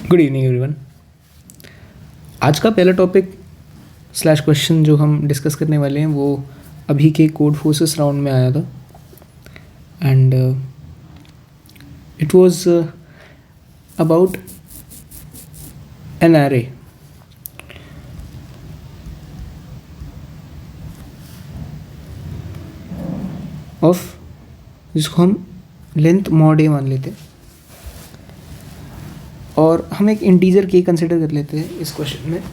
Good evening everyone. आज का पहला टॉपिक स्लैश क्वेश्चन जो हम डिस्कस करने वाले हैं वो अभी के कोड फोर्सेस राउंड में आया था and it was about an array of, जिसको हम लेंथ मॉड ए मान लेते हैं और हम एक इंटीजर के कंसिडर कर लेते हैं इस क्वेश्चन में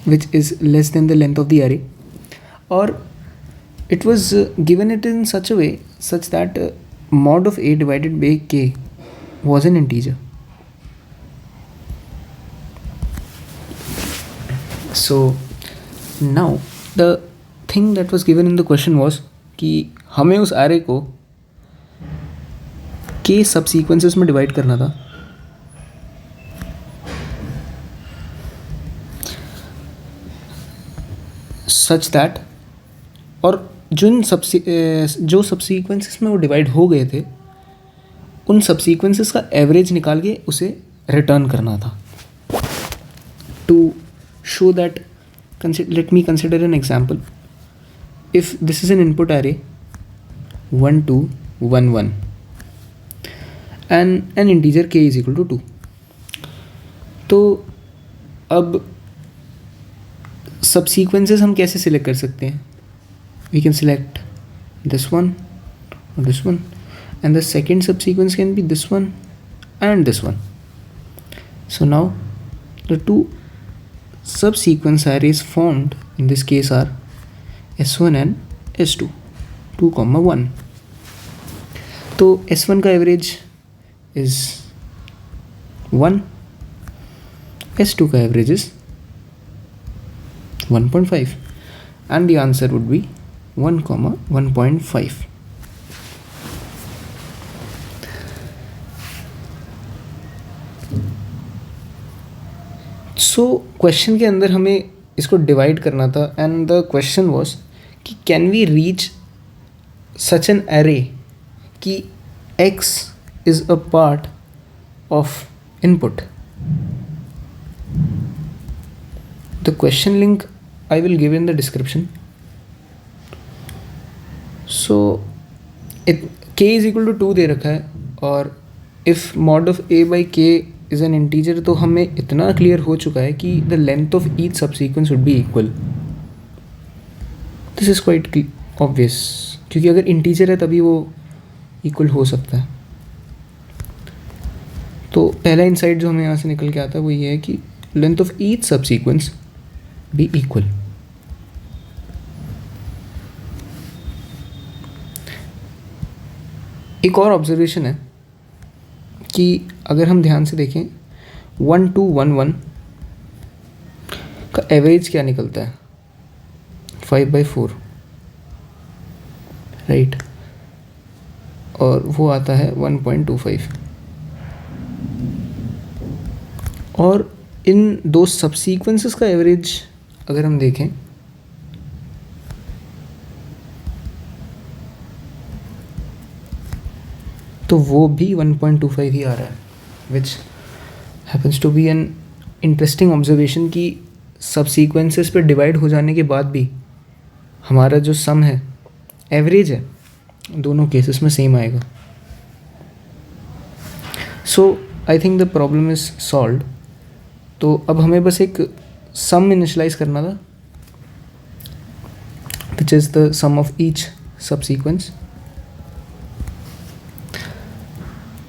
which is less than the length of the array, और it was given it in such a way such that mod of a divided by k was an integer. So now the thing that was given in the question was कि हमें उस array को k सब sequences में divide करना था such that, और जो सबसीक्वेंसेस में वो डिवाइड हो गए थे उन सबसीक्वेंसेस का एवरेज निकाल के उसे रिटर्न करना था। To show that, let me consider an example. If this is an input array 1 2 1 1 and an integer k is equal to 2, तो अब सबसीक्वेंसेस हम कैसे सिलेक्ट कर सकते हैं? We can select this one और this one, and the second subsequence can be this one and this one. So now the two subsequence arrays formed in this case are S1 and S2, 2,1. तो S1 का average is 1, S2 का average is 1.5, and the answer would be 1, 1.5. So question के अंदर हमें इसको divide करना था and the question was कि can we reach such an array कि x is a part of input. The question link I will give in the description. So k is equal to 2 दे रखा है, और if mod of a by k is an integer तो हमें इतना clear हो चुका है कि the length of each subsequence would be equal. This is quite obvious, क्योंकि अगर integer है तभी वो equal हो सकता है. तो पहला insight जो हमें यहाँ से निकल के आता है वो ये है कि length of each subsequence be equal. एक और ऑब्जर्वेशन है कि अगर हम ध्यान से देखें 1 2 1 1 का एवरेज क्या निकलता है? 5/4, राइट, और वो आता है 1.25. और इन दो सबसीक्वेंसेस का एवरेज अगर हम देखें तो वो भी 1.25 ही आ रहा है, which happens to be an interesting observation कि सबसीक्वेंसेस पे डिवाइड हो जाने के बाद भी हमारा जो सम है, एवरेज है, दोनों केसेस में सेम आएगा. So I think the problem is solved. तो अब हमें बस एक सम इनिशलाइज करना था which is the sum of each subsequence,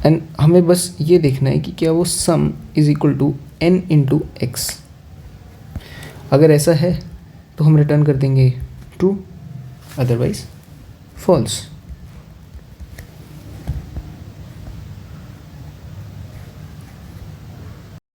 and हमें बस ये देखना है कि क्या वो sum is equal to n into x. अगर ऐसा है तो हम रिटर्न कर देंगे ट्रू, अदरवाइज फॉल्स.